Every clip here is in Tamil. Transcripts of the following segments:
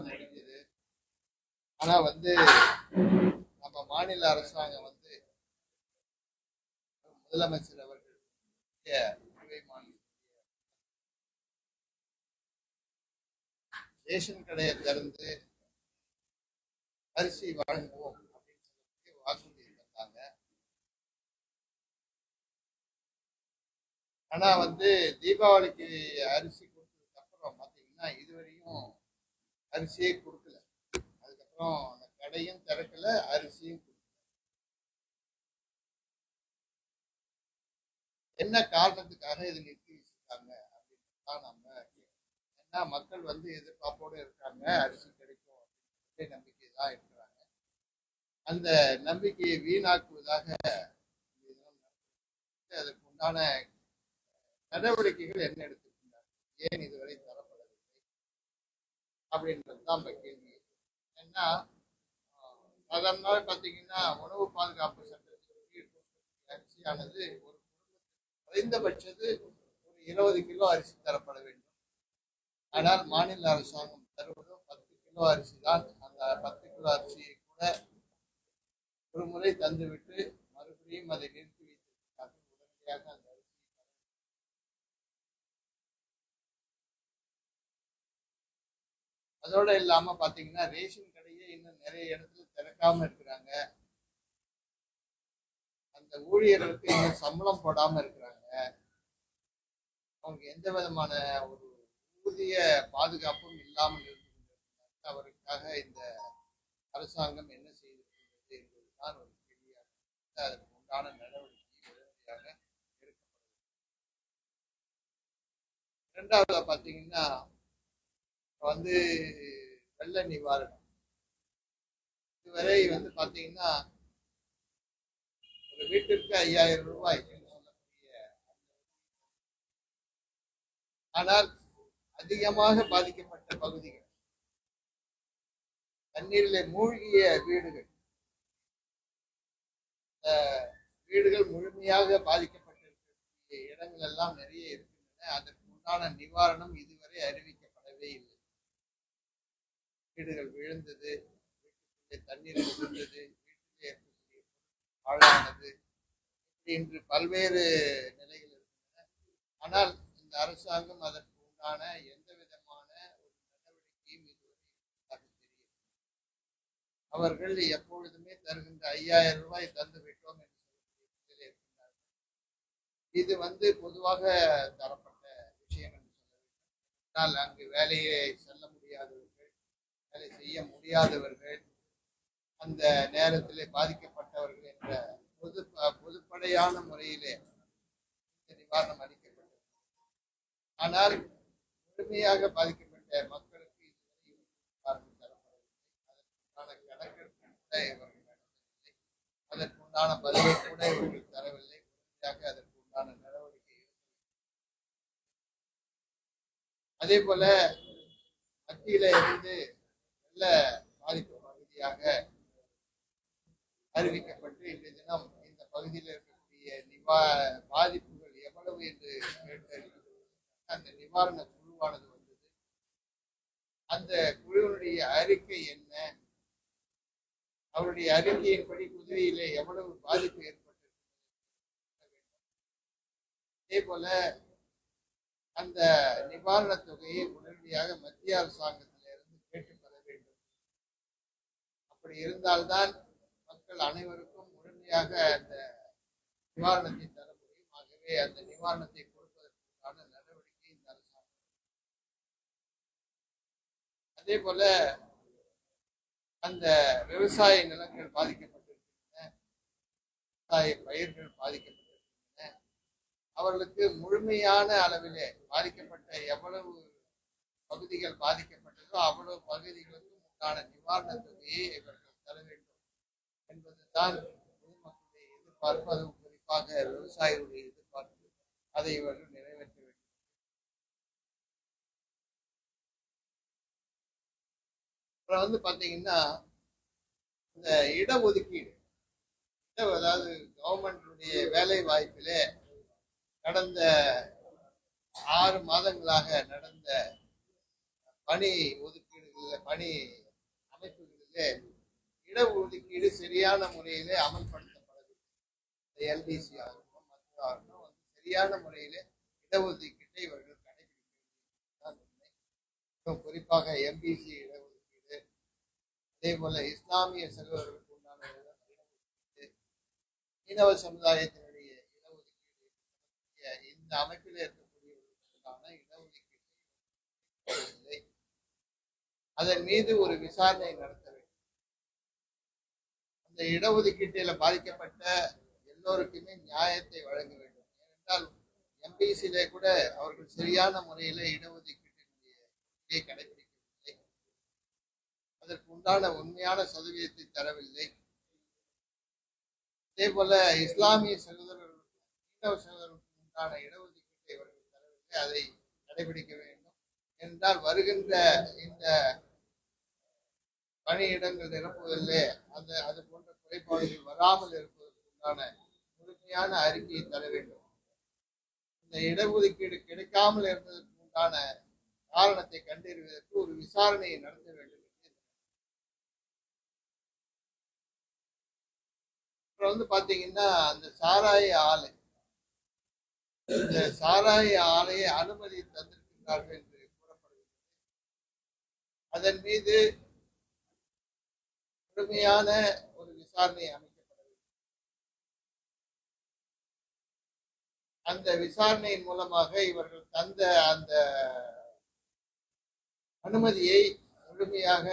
முடிஞ்சது. ஆனா நம்ம மாநில அரசாங்கம் முதலமைச்சர் அவர்கள் ரேஷன் கடையை திறந்து அரிசி வழங்குவோம் அப்படின்னு சொல்லி வாக்குறுதி தந்தாங்க. ஆனா தீபாவளிக்கு அரிசி கொடுத்ததுக்கு அப்புறம் பாத்தீங்கன்னா இதுவரையும் அரிசியே கொடுக்கல. அதுக்கப்புறம் அந்த கடையும் திறக்கல, அரிசியும் கொடுக்கல. என்ன காரணத்துக்காக இது நிறுத்தி வச்சிருக்காங்க அப்படின்னு தான் நம்ம ஏன்னா மக்கள் எதிர்பார்ப்போடு இருக்காங்க, அரிசி கிடைக்கும் அப்படின்னு நம்பிக்கை தான் இருக்கிறாங்க. அந்த நம்பிக்கையை வீணாக்குவதாக அதற்கு உண்டான நடவடிக்கைகள் என்ன எடுத்திருக்கிறார், ஏன் இதுவரை தரப்படவில்லை அப்படின்றது தான் கேள்வி. ஏன்னா சாதாரண பார்த்தீங்கன்னா உணவு பாதுகாப்பு சட்டத்தின் அரிசியானது ஒரு குறைந்தபட்சது ஒரு 20 கிலோ அரிசி தரப்பட வேண்டும். ஆனால் மாநில அரசாங்கம் தருவது 10 கிலோ அரிசி தான். அந்த 10 கிலோ அரிசியை கூட ஒரு முறை தந்துவிட்டு மறுபடியும் அதை நிறுத்தி வைத்திருக்கிறார்கள். உடனடியாக அந்த அரிசி அதோட இல்லாம பாத்தீங்கன்னா ரேஷன் கடையே இன்னும் நிறைய இடத்துல திறக்காம இருக்கிறாங்க. அந்த ஊழியர்களுக்கு இன்னும் சம்பளம் போடாம இருக்கிறாங்க. அவங்க எந்த விதமான ஒரு ஊதிய பாதுகாப்பும் இல்லாமல் இருக்கிறாங்க. அவருக்காக இந்த அரசாங்கம் என்ன செய்திருக்கிறது என்பதுதான் ஒரு கேள்வியாக அதற்கு உண்டான நடவடிக்கை உடனடியாக எடுக்கப்படும். இரண்டாவது பாத்தீங்கன்னா வெள்ள நிவாரணம் இதுவரை பாத்தீங்கன்னா ஒரு வீட்டிற்கு 5000 ரூபாய் சொல்லக்கூடிய, ஆனால் அதிகமாக பாதிக்கப்பட்ட பகுதிகள், தண்ணீரில் மூழ்கிய வீடுகள் முழுமையாக பாதிக்கப்பட்டிருக்கக்கூடிய இடங்கள் எல்லாம் நிறைய இருக்கின்றன. அதற்கு உண்டான நிவாரணம் இதுவரை அறிவிக்கப்படவே இல்லை. வீடுகள் விழுந்தது, வீட்டுக்குள்ளே தண்ணீர் விழுந்தது, வீட்டிலே ஆளானது, இன்று பல்வேறு நிலைகள் இருக்கின்றன. ஆனால் இந்த அரசாங்கம் அதற்கு உண்டான எந்த விதமான ஒரு நடவடிக்கையும் இதுவரை தெரியும். அவர்கள் எப்பொழுதுமே தருகின்ற 5000 ரூபாய் தந்து விட்டோம் என்று சொல்லி இருக்கிறார்கள். இது பொதுவாக தரப்பட்ட விஷயம் என்று சொல்ல வேண்டும். ஆனால் அங்கு வேலையை செல்ல முடியாதவர்கள், வேலை செய்ய முடியாதவர்கள், அந்த நேரத்திலே பாதிக்கப்பட்டவர்கள் என்ற பொதுப்படையான முறையிலே நிவாரணம் அளிக்கப்பட்டது. ஆனால் முழுமையாக பாதிக்கப்பட்ட மக்களுக்கு இதுவரை நிவாரணம் தரப்படவில்லை. அதற்குண்டான கணக்கெடுப்பு கூட இவர்கள் நடத்தவில்லை. அதற்குண்டான பதிலை கூட இவர்கள் தரவில்லை. முழுமையாக அதற்கு உண்டான நடவடிக்கை. அதே போல மத்தியில இருந்து வெள்ள பாதிப்பு பகுதியாக அறிவிக்கப்பட்டு இன்றைய தினம் இந்த பகுதியில் இருக்கக்கூடிய பாதிப்புகள் எவ்வளவு என்று கேட்டறிந்து அந்த நிவாரண குழுவானது வந்தது. அந்த குழுவினுடைய அறிக்கை என்ன, அவருடைய அறிக்கையின்படி புதுவையிலே எவ்வளவு பாதிப்பு ஏற்பட்டிருக்கிறது. அதே போல அந்த நிவாரண தொகையை உடனடியாக மத்திய அரசாங்கத்திலிருந்து கேட்டுப்பெற வேண்டும். அப்படி இருந்தால்தான் மக்கள் அனைவருக்கும் முழுமையாக அந்த நிவாரணத்தை தர முடியும். ஆகவே அந்த நிவாரணத்தை கொடுப்பதற்கான நடவடிக்கை இந்த அரசாங்கம். அதே போல அந்த விவசாய நிலங்கள் பாதிக்கப்பட்டிருக்கின்றன, விவசாய பயிர்கள் பாதிக்கப்பட்டிருக்கின்றன. அவர்களுக்கு முழுமையான அளவிலே பாதிக்கப்பட்ட எவ்வளவு பகுதிகள் பாதிக்கப்பட்டதோ அவ்வளவு பகுதிகளுக்கும் உண்டான நிவாரண தொகையை இவர்கள் தர வேண்டும் என்பதுதான் பொதுமக்களுடைய எதிர்பார்ப்பு. அதுவும் குறிப்பாக விவசாயிகளுடைய எதிர்பார்ப்பு. அதை இவர்கள் நிறைவேற்ற வேண்டும். அப்புறம் பாத்தீங்கன்னா இந்த இடஒதுக்கீடு, அதாவது கவர்மெண்டுடைய வேலை வாய்ப்பிலே கடந்த 6 மாதங்களாக நடந்த பணி ஒதுக்கீடுகள் இதுல பணி அமைப்புகளிலே இடஒதுக்கீடு சரியான முறையிலே அமல்படுத்தப்படவில்லை. எல்டிசி ஆகட்டும் மற்ற ஆகட்டும் சரியான முறையிலே இடஒதுக்கீட்டை இவர்கள் கடைபிடிக்கிறார். குறிப்பாக எம்பிசி இடஒதுக்கீடு, அதே போல இஸ்லாமிய சகோதரர்களுக்கு உண்டான இடஒதுக்கீடு, மீனவ சமுதாயத்தினுடைய இடஒதுக்கீடு, இந்த அமைப்பில் இருக்கக்கூடியவர்களுக்கான இடஒதுக்கீடு அதன் மீது ஒரு விசாரணை நடத்த வேண்டும். அந்த இடஒதுக்கீட்டில் பாதிக்கப்பட்ட எல்லோருக்குமே நியாயத்தை வழங்க வேண்டும். ஏனென்றால் எம்பிசியிலே கூட அவர்கள் சரியான முறையில இடஒதுக்கீட்டினுடைய கடைபிடிக்கவில்லை, அதற்கு உண்டான உண்மையான சதவீதத்தை தரவில்லை. அதே போல இஸ்லாமிய சகோதரர்களுக்கு மீனவ சகோதரர்களுக்கு உண்டான இடஒதுக்கீட்டை அவர்கள் தரவில்லை, அதை கடைபிடிக்க வேண்டும். என்றால் வருகின்ற இந்த பணியிடங்கள் நிரப்புவதிலே அது போன்ற குறைபாடுகள் வராமல் இருப்பதற்குண்டான முழுமையான அறிக்கையை தர வேண்டும். இந்த இடஒதுக்கீடு கிடைக்காமல் இருந்ததற்கு உண்டான காரணத்தை கண்டறிவதற்கு ஒரு விசாரணையை நடத்த வேண்டும். அப்புறம் பாத்தீங்கன்னா அந்த சாராய ஆலை, இந்த சாராய ஆலையை அனுமதி தந்திருக்கிறார்கள் என்று கூறப்படுகிறது. அதன் மீது முழுமையான ஒரு விசாரணை அமைக்கப்பட வேண்டும். அந்த விசாரணையின் மூலமாக இவர்கள் தந்த அந்த அனுமதியை முழுமையாக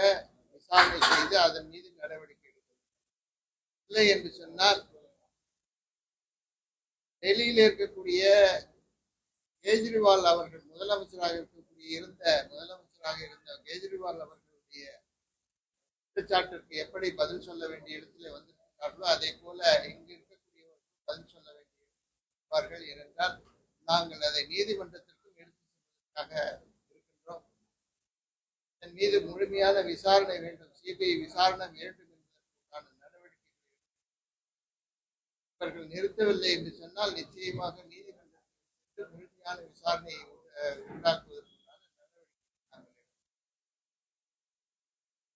விசாரணை செய்து அதன் மீது நடவடிக்கை எடுக்கும். இல்லை என்று சொன்னால் டெல்லியில் இருக்கக்கூடிய கேஜ்ரிவால் அவர்கள் முதலமைச்சராக இருந்த கேஜ்ரிவால் அவர்களுடைய குற்றச்சாட்டிற்கு எப்படி பதில் சொல்ல வேண்டிய இடத்துல வந்திருக்கிறார்களோ அதே போல இங்கு இருக்கக்கூடியவர்கள் பதில் சொல்ல வேண்டியிருப்பார்கள். ஏனென்றால் நாங்கள் அதை நீதிமன்றத்திற்கும் எடுத்து செல்வதற்காக இருக்கின்றோம். இதன் மீது முழுமையான விசாரணை வேண்டும், சிபிஐ விசாரணை வேண்டும் என்பதற்கான நடவடிக்கைகள் இவர்கள் நிறுத்தவில்லை என்று சொன்னால் நிச்சயமாக நீதிமன்றத்திற்கு முழுமையான விசாரணையை உண்டாக்குவதற்கான நடவடிக்கை.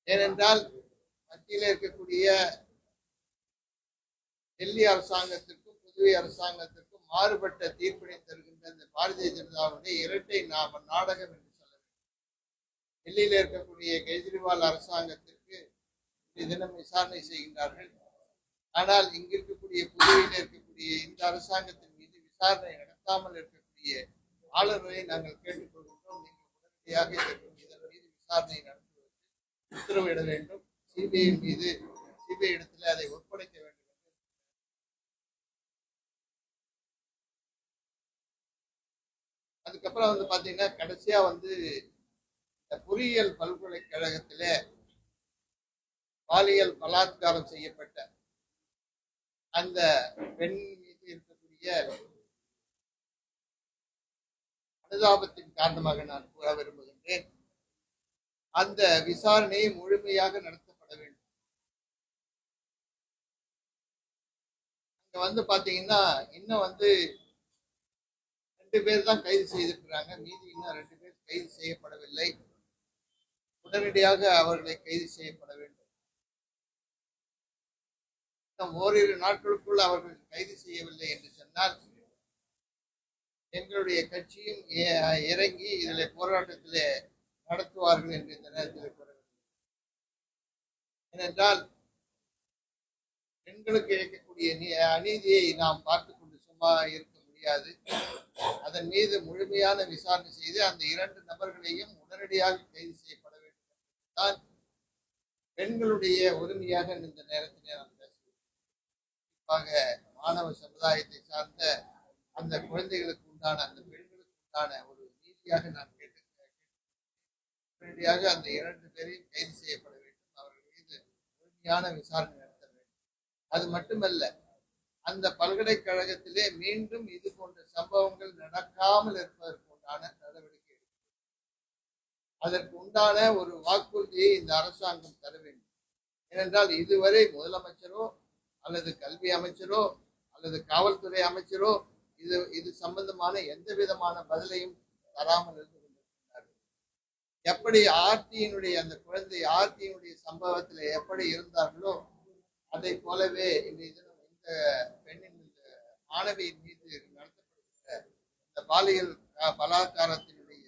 ஏனென்றால் மத்தியில் இருக்கக்கூடிய டெல்லி அரசாங்கத்திற்கும் புதுவை அரசாங்கத்திற்கும் மாறுபட்ட தீர்ப்பினை தருகின்ற இந்த பாரதிய ஜனதாவுடைய இரட்டை நாடகம் என்று சொல்ல வேண்டும். டெல்லியில் இருக்கக்கூடிய கெஜ்ரிவால் அரசாங்கத்திற்கு தினம் விசாரணை செய்கின்றார்கள். ஆனால் இங்கு இருக்கக்கூடிய புதுவையில் இருக்கக்கூடிய இந்த அரசாங்கத்தின் மீது விசாரணை நடத்தாமல் இருக்கக்கூடிய ஆளுநரை நாங்கள் கேட்டுக்கொள்கின்றோம். நீங்கள் உடனடியாக இதன் மீது விசாரணை நடத்துவதற்கு உத்தரவிட வேண்டும். சிபிஐ இடத்துல அதை ஒப்படைக்க வேண்டும். அதுக்கப்புறம் பாத்தீங்கன்னா கடைசியா பொறியியல் பல்கலைக்கழகத்தில பாலியல் பலாத்காரம் செய்யப்பட்ட அந்த பெண் மீது இருக்கக்கூடிய அனுதாபத்தின் காரணமாக நான் கூற விரும்புகின்றேன். அந்த விசாரணை முழுமையாக நடத்தப்பட வேண்டும். அங்க பாத்தீங்கன்னா இன்னும் 2 பேர் தான் கைது செய்திருக்கிறாங்க. மீதி இன்னும் 2 பேர் கைது செய்யப்படவில்லை. உடனடியாக அவர்களை கைது செய்யப்பட வேண்டும். ஓரிரு நாட்களுக்குள் அவர்கள் கைது செய்யவில்லை என்று சொன்னால் எங்களுடைய கட்சியும் இறங்கி இதில் போராட்டத்திலே நடத்துவார்கள் என்று இந்த நேரத்தில் கூற வேண்டும். ஏனென்றால் பெண்களுக்கு இழைக்கக்கூடிய அநீதியை நாம் பார்த்து கொண்டு சும்மா இருக்க முடியாது. அதன் மீது முழுமையான விசாரணை செய்து அந்த 2 நபர்களையும் உடனடியாக கைது செய்யப்பட வேண்டும் தான் பெண்களுடைய உரிமையாக இந்த நேரத்தில் நாம் பேசுவோம். குறிப்பாக மாணவ சமுதாயத்தை சார்ந்த அந்த குழந்தைகளுக்கு உண்டான அந்த பெண்களுக்கு உண்டான ஒரு நீதியாக நான் உடனடியாக அந்த 2 பேரையும் கைது செய்யப்பட வேண்டும். அவர்கள் மீது முழுமையான விசாரணை நடத்த வேண்டும். அது மட்டுமல்ல, அந்த பல்கலைக்கழகத்திலே மீண்டும் இது போன்ற சம்பவங்கள் நடக்காமல் இருப்பதற்கு உண்டான நடவடிக்கை எடுக்கும். அதற்கு உண்டான ஒரு வாக்குறுதியை இந்த அரசாங்கம் தர வேண்டும். ஏனென்றால் இதுவரை முதலமைச்சரோ அல்லது கல்வி அமைச்சரோ அல்லது காவல்துறை அமைச்சரோ இது சம்பந்தமான எந்த விதமான பதிலையும் தராமல் இருந்து கொண்டிருக்கிறார்கள். எப்படி ஆர்த்தியினுடைய அந்த குழந்தை ஆர்த்தியினுடைய சம்பவத்துல எப்படி இருந்தார்களோ அதை போலவே இந்த பெண்ணின் இந்த மாணவியின் மீது நடத்தப்படுகிற இந்த பாலியல் பலாத்காரத்தினுடைய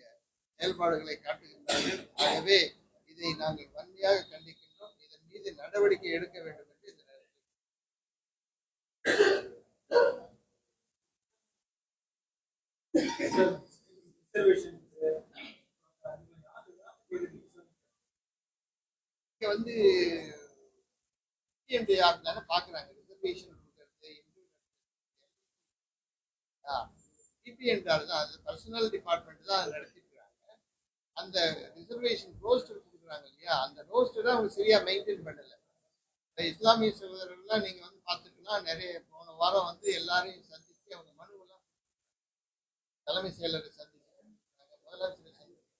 செயல்பாடுகளை காட்டுகின்றார்கள். ஆகவே இதை நாங்கள் வன்மையாக கண்டிக்கின்றோம். இதன் மீது நடவடிக்கை எடுக்க வேண்டும் என்று இந்த வந்து தானே பாக்குறாங்க ரிசர்வேஷன் தான் அது பர்சனல் டிபார்ட்மெண்ட் தான் அதை நடத்திட்டு இருக்காங்க. அந்த ரிசர்வேஷன் ரோஸ்டர் கொடுக்குறாங்க இல்லையா, அந்த ரோஸ்டர் அவங்க சரியா மெயின்டைன் பண்ணல. இஸ்லாமிய சகோதரர்கள்லாம் நீங்க வந்து பார்த்துக்கலாம், நிறைய போன வாரம் வந்து எல்லாரையும் சந்திச்சு அவங்க மனுவெல்லாம் தலைமை செயலரை சந்திச்சு முதலமைச்சரை சந்திச்சு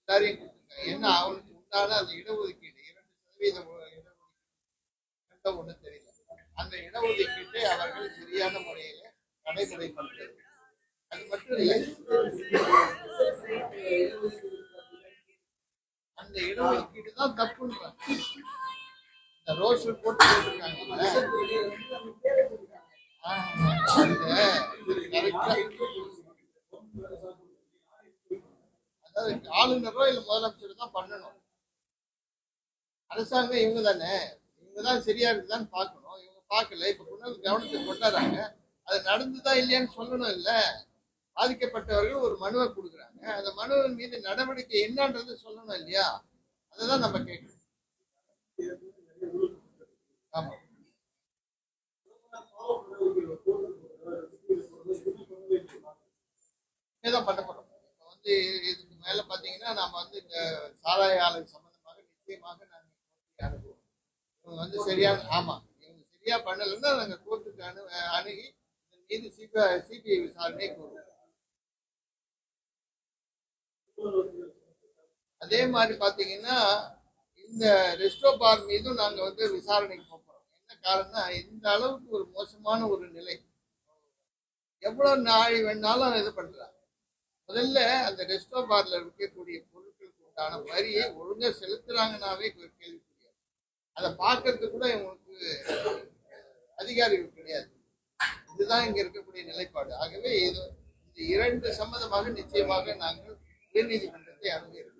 எல்லாரையும் கொடுத்துருக்காங்க. ஏன்னா அவங்களுக்கு உண்டான அந்த இடஒதுக்கீடு 2% இடஒதுக்கீடு ஒன்றும் தெரியல. அந்த இடஒதுக்கீட்டை அவர்கள் சரியான முறையில நடைமுறைப்படுத்துறது. அது மட்டும் இல்லை, அந்த இடஒதுக்கீடு தான் தப்புன்றாங்க. இந்த ரோஸ்டர் போட்டு போட்டிருக்காங்க. அதாவது ஆளுநரோ இல்ல முதலமைச்சர் தான் பண்ணணும். அரசாங்கம் இவங்க தானே, இவங்கதான் சரியா இருக்குதான்னு பார்க்கணும். இவங்க பார்க்கல. இப்ப கவனத்துக்கு கொண்டாடுறாங்க. அது நடந்துதான் இல்லையான்னு சொல்லணும். இல்ல, பாதிக்கப்பட்டவர்கள் ஒரு மனுவை கொடுக்குறாங்க. அந்த மனுவின் மீது நடவடிக்கை என்னன்றது சொல்லணும் இல்லையா? அதுதான் நம்ம கேட்கணும். ஆமா, தான் பண்ணப்படும். இப்ப வந்து இதுக்கு மேல பாத்தீங்கன்னா நாம வந்து இந்த சாராய ஆலை சம்பந்தமாக நிச்சயமாக நாங்க அனுப்புவோம். இவங்க வந்து சரியான இவங்க சரியா பண்ணலன்னா நாங்க கோர்ட்டுக்கு அணுகி மீது சிபிஐ விசாரணை கூறுவோம். அதே மாதிரி பாத்தீங்கன்னா இந்த ரெஸ்டோ பார் மீதும் நாங்க வந்து விசாரணைக்கு போறோம். என்ன காரணம்னா இந்த அளவுக்கு ஒரு மோசமான ஒரு நிலை, எவ்வளவு நாள் வேணாலும் இது பண்றாங்க. முதல்ல அந்த ரெஸ்டோ பார்ல இருக்கக்கூடிய பொருட்களுக்கு உண்டான வரியை ஒழுங்கா செலுத்துறாங்கன்னாவே கேள்விக்குரிய. அதை பார்க்கறதுக்கு கூட இவங்களுக்கு அதிகாரிகள் கிடையாது. இதுதான் இங்க இருக்கக்கூடிய நிலைப்பாடு. ஆகவே இது இந்த இரண்டு சம்பந்தமாக நிச்சயமாக நாங்கள் உயர்நீதிமன்றத்தை அணுகிறோம்.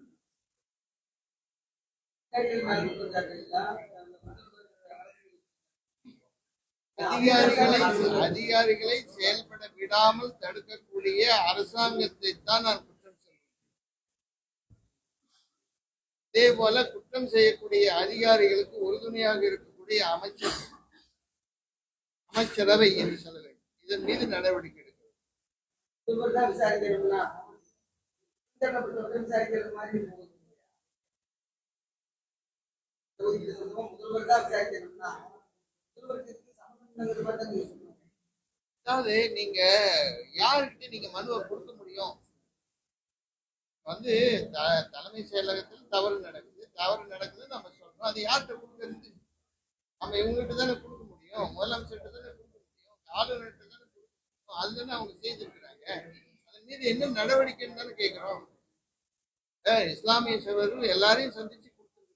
அதிகாரிகளை செயல்பட விடாமல் தடுக்கக்கூடிய அரசாங்கத்தை தான் நான் குற்றம் சொல்றேன். இதே போல குற்றம் செய்யக்கூடிய அதிகாரிகளுக்கு உறுதுணையாக இருக்கக்கூடிய அமைச்சரவை என்று சொல்ல வேண்டும். இதன் மீது நடவடிக்கை எடுக்க அதாவது நீங்க யாருக்கிட்ட நீங்க மனுவை கொடுக்க முடியும்? வந்து தலைமை செயலகத்தில் தவறு நடக்குது நம்ம சொல்றோம். அது யார்கிட்ட கொடுக்கறது? நம்ம இவங்ககிட்ட தானே கொடுக்க முடியும், முதலமைச்சர்கிட்ட தானே கொடுக்க முடியும், ஆளுநர்கிட்ட தானே கொடுக்க முடியும். அதுதானே அவங்க செய்திருக்கிறாங்க. அதன் மீது என்ன நடவடிக்கைன்னு தானே கேட்கிறோம். இஸ்லாமிய சகோதரர்கள் எல்லாரையும் சந்திச்சு கொடுத்துருக்காங்க.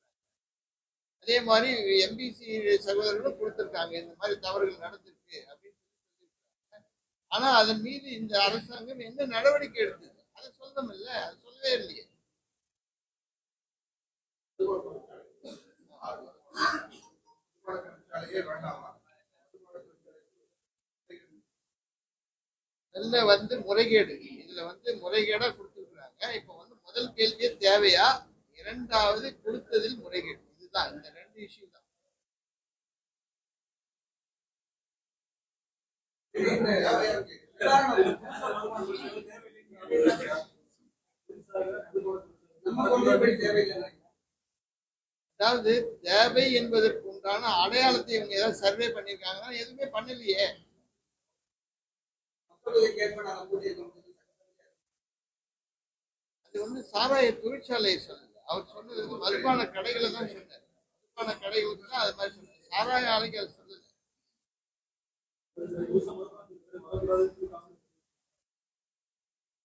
அதே மாதிரி எம்பிசி சகோதரர்களும் கொடுத்துருக்காங்க. இந்த மாதிரி தவறுகள் நடந்திருக்கு அப்படின்னு சொல்லியிருக்காங்க. ஆனா அதன் மீது இந்த அரசாங்கம் என்ன நடவடிக்கை எடுத்தது? அதை சொல்லணும் இல்ல, அது சொல்லவே இல்லையே. இதுல வந்து முறைகேடு, இதுல வந்து முறைகேடா கொடுத்துருக்காங்க. இப்ப வந்து முதல் கேள்வியே தேவையா, இரண்டாவது கொடுத்ததில் முறைகேடு. இதுதான் இந்த ரெண்டு இஷ்யூ தான். அதாவது தேவை என்பதற்கு உண்டான அடையாளத்தை இவங்க ஏதாவது சர்வே பண்ணிருக்காங்கன்னா எதுவுமே பண்ணலையே. அது வந்து சாராய தொழிற்சாலையை சொல்லுங்க. அவர் சொன்னது மதுபான கடைகளை தான் சொன்னார். மதுபான கடைகளுக்கு தான் அது மாதிரி சொன்னார். சாராய ஆலைக்கு அது சொல்லுது.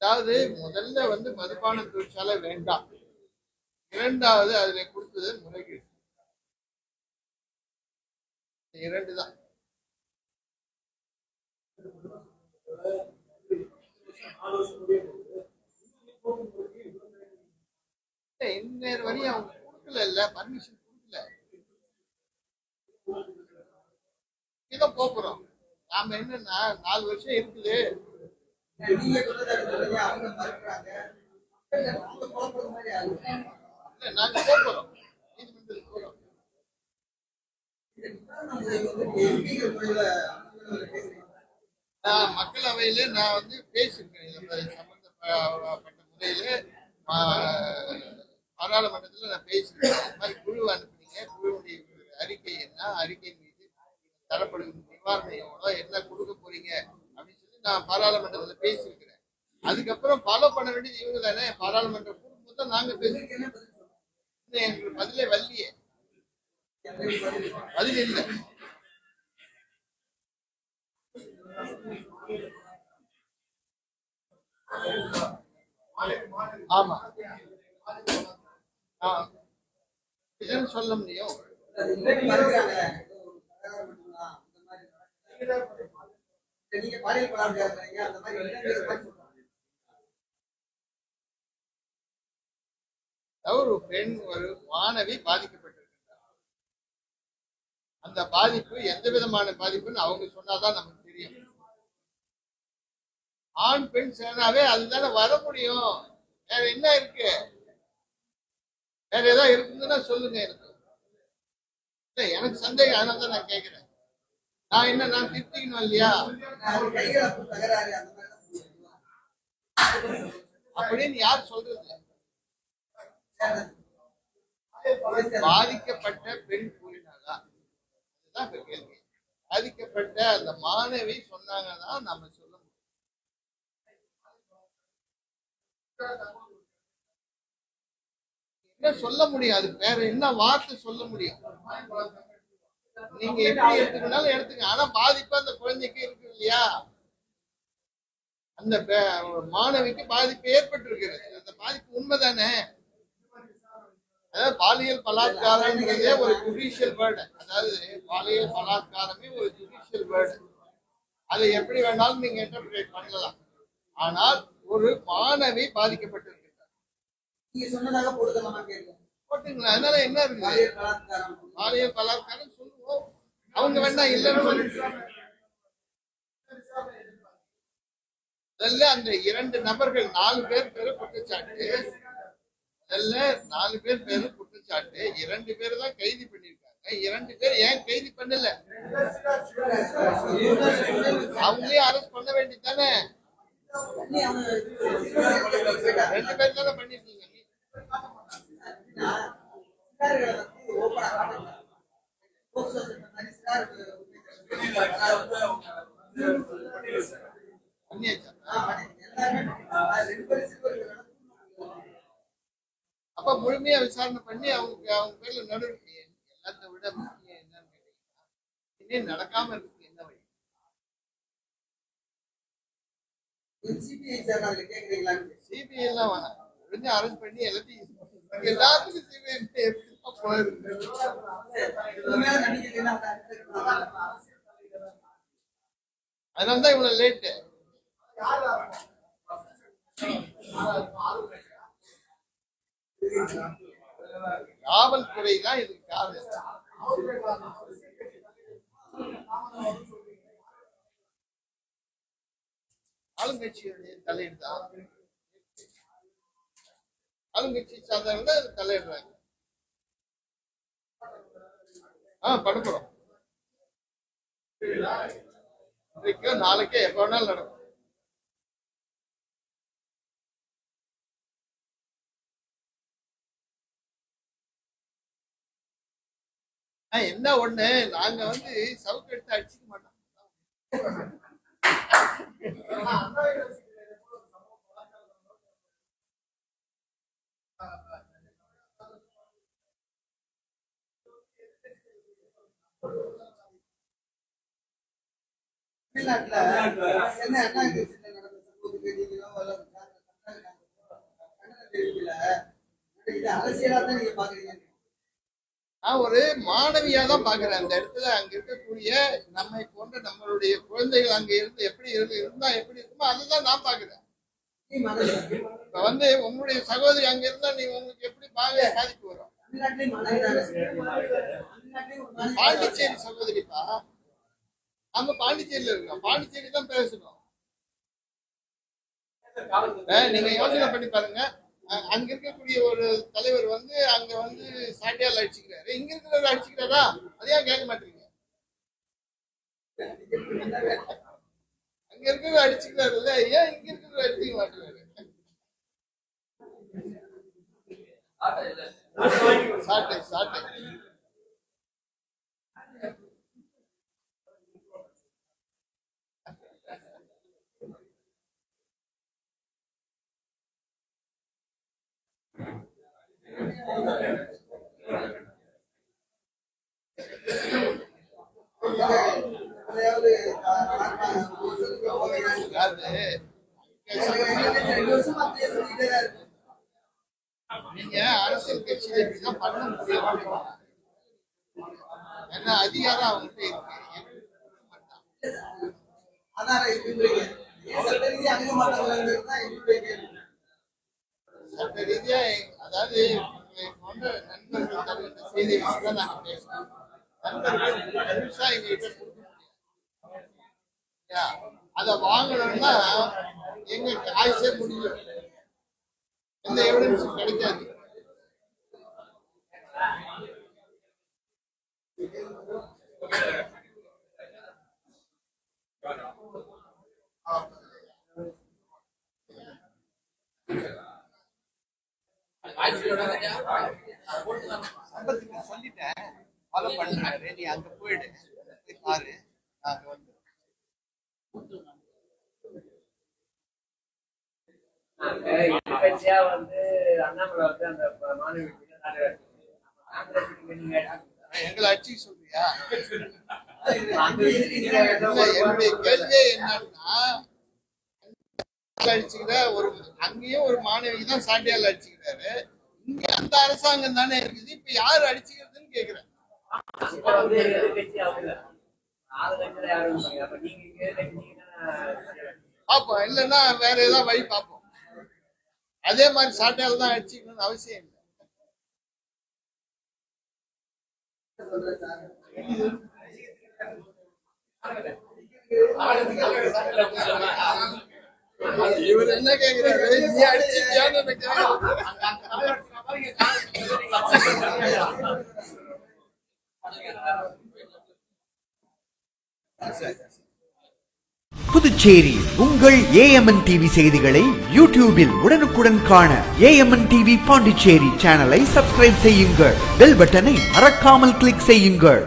அதாவது முதல்ல மதுபான தொழிற்சாலை வேண்டாம், இரண்டாவது அதுல கொடுத்தது முறைகேடு. இரண்டு தான். இந்நேரம் வரையும் அவங்க கொடுக்கல, பர்மிஷன் கொடுக்கல. இதான் போக்குறோம் நாம. என்னன்னா 4 வருஷம் இருக்குது, நாங்க போக்குறோம், நீதிமன்றத்துக்கு போறோம். நான் மக்களவையில நான் பேசியிருக்கேன். இதை சம்பந்தப்பட்ட முறையில பாராளுமன்றத்துல நான் பேசியிருக்கேன். இந்த மாதிரி குழு அனுப்புனீங்க, குழுவுடைய அறிக்கை என்ன, அறிக்கை மீது தரப்படும் நிவாரணம் எவ்வளோ, என்ன கொடுக்க போறீங்க அப்படின்னு சொல்லி நான் பாராளுமன்றத்துல பேசியிருக்கிறேன். அதுக்கப்புறம் ஃபாலோ பண்ண வேண்டியது இவங்க தானே. பாராளுமன்ற கூடும்போது தான் நாங்க பேசியிருக்கேன். எங்களுக்கு பதிலே வரலையே, பதில் இல்லை. ஆமா, இதுன்னு சொல்ல முடியும். ஒரு பெண், ஒரு மாணவி பாதிக்கப்பட்டிருக்கிறார். அந்த பாதிப்பு எந்த விதமான பாதிப்புன்னு அவங்க சொன்னாதான் நமக்கு தெரியும். ஆண் பெண் சேனாவே அதுதானே வர முடியும். வேற என்ன இருக்கு? வேற ஏதாவது இருக்குதுன்னா சொல்லுங்க. எனக்கு சந்தேகம், அதனால தான் நான் கேட்கிறேன். நான் திருத்திக்கணும் இல்லையா அப்படின்னு யார் சொல்றது? பாதிக்கப்பட்ட பெண் கூறினாரா? அதுதான் கேள்வி. பாதிக்கப்பட்ட அந்த மாணவி சொன்னாங்கன்னா நம்ம சொல்ல முடியும். என்ன சொல்ல முடியும்? அது வேற என்ன வார்த்தை சொல்ல முடியும்? நீங்க எப்படி எடுத்துக்கனாலும் எடுத்துக்க, ஆனா பாதிப்பு அந்த குழந்தைக்கு இருக்கு இல்லையா? அந்த மாணவிக்கு பாதிப்பு ஏற்பட்டிருக்கிறது. அந்த பாதிப்பு உண்மைதானே? அதாவது பாலியல் பலாத்காரம்ன்றதே ஒரு ஜுடிஷியல் வேர்டு. அதாவது பாலியல் பலாத்காரமே ஒரு ஜுடிஷியல் வேர்டு. அதை எப்படி வேணாலும் நீங்க இன்டர்பிரேட் பண்ணலாம். ஆனால் ஒரு மாணவி பாதிக்கப்பட்டிருக்கிறார். நீங்க சொன்னதாக போட்டுங்களா? அதனால என்ன இருக்கு? பாலியல் பலாத்காரம் சொல்லுவோம். அவங்க வேணா இல்லைன்னு சொல்லிட்டு அந்த 2 நபர்கள் 4 பேர் பேரு குற்றச்சாட்டு. முதல்ல 4 பேர் பேரு குற்றச்சாட்டு. 2 பேர் தான் கைது பண்ணிருக்காங்க. 2 பேர் ஏன் கைது பண்ணல? அவங்களே அரெஸ்ட் பண்ண வேண்டியதானே? 2 பேர் தானே பண்ணிருக்கீங்க. அப்ப முழுமையா விசாரணை பண்ணி அவங்க பேர்ல நடவடிக்கை. எல்லாத்த விட முக்கியம் என்னன்னு கேட்டீங்கன்னா, இன்னும் நடக்காம இருக்கு என்ன வழி? சிபிஐ எல்லாம் வேணாம், உடனே அரெஸ்ட் பண்ணி எல்லாத்தையும் எல்லாத்துக்கும் சிபிஐ அதனாலதான் இவ்வளவு லேட்டு. காவல்துறை தான் இதுக்கு காரணம். ஆளுங்கட்சியுடைய தலையீடு தான். ஆளுங்கட்சி சார்ந்தவங்க அது தலையிடுறாங்க. படுக்கிறோம். இன்றைக்கோ நாளைக்கோ எப்ப வேணாலும் நடக்கும். என்ன ஒண்ணு, நாங்க சவுக்கு எடுத்து அடிச்சுக்க மாட்டோம். என்ன நான் ஒரு மாணவியா தான் பாக்குறேன். அந்த இடத்துல அங்க இருக்கக்கூடிய நம்மை போன்ற நம்மளுடைய குழந்தைகள் அங்க இருந்து எப்படி இருந்தா எப்படி இருக்குமோ அதுதான் நான் பாக்குறேன். இப்ப உங்களுடைய சகோதரி அங்க இருந்தா நீ உங்களுக்கு எப்படி பாதிப்பு வரும்? பாண்டிச்சேரி சகோதரிப்பா, நம்ம பாண்டிச்சேரியில இருக்கோம், பாண்டிச்சேரி தான் பேசணும். நீங்க யோசனை பண்ணி பாருங்க. அங்க இருக்கக்கூடிய ஒரு தலைவர் அங்க சாட்டியால் அடிச்சுக்கிறாரு, இங்க இருக்கிறவர் அடிச்சுக்கிறாரா? அதையா கேட்க மாட்டீங்க? அங்க இருக்கிறவர் அடிச்சுக்கிறாரு இல்ல, ஏன் இங்க இருக்கிறவர் அடிச்சுக்க மாட்டேங்கிறாரு? சாட்டை சாட்டை நீங்க அரசியல் கட்சியில இப்படிதான் பண்ண முடியும். என்ன அதிகாரம் அவங்ககிட்ட இருக்கு. சட்ட ரீதியா அதாவது போன்ற நண்பர்கள் தருகின்ற செய்தி விஷயம் நாங்க பேசணும். நண்பர்கள் பெருசா எங்ககிட்ட கொடுக்க முடியாது. அதை வாங்கணும்னா எங்க ஆயுசே முடியும், எந்த எவிடன்ஸும் கிடைக்காது. சொல்லிட்டேன், ஃபாலோ பண்ணுறாரு. நீ அங்க போயிடு, போய் பாரு. நாங்க எங்களை அடிச்சு சொல்றியா? என்னுடைய கேள்வியே என்னன்னா, அடிச்சுக்கிற அங்கேயும் ஒரு மாணவி தான் சாட்டியால் அடிச்சுக்கிறாரு. இங்க அந்த அரசாங்கம் தானே இருக்குது, இப்ப யாரு அடிச்சுக்கிறதுன்னு கேக்குறேன். பாப்போம், இல்லைன்னா வேற ஏதாவது வழி பார்ப்போம். அதே மாதிரி சாட்டியால் தான் அடிச்சுக்கணும்னு அவசியம் இல்லை. இவர் என்ன கேக்குறாரு? நீ அடிச்சிட்டியான்னு புதுச்சேரி உங்கள் AMN TV செய்திகளை யூடியூபில் உடனுக்குடன் காண AMN TV பாண்டிச்சேரி சேனலை சப்ஸ்கிரைப் செய்யுங்கள். பெல் பட்டனை மறக்காமல் கிளிக் செய்யுங்கள்.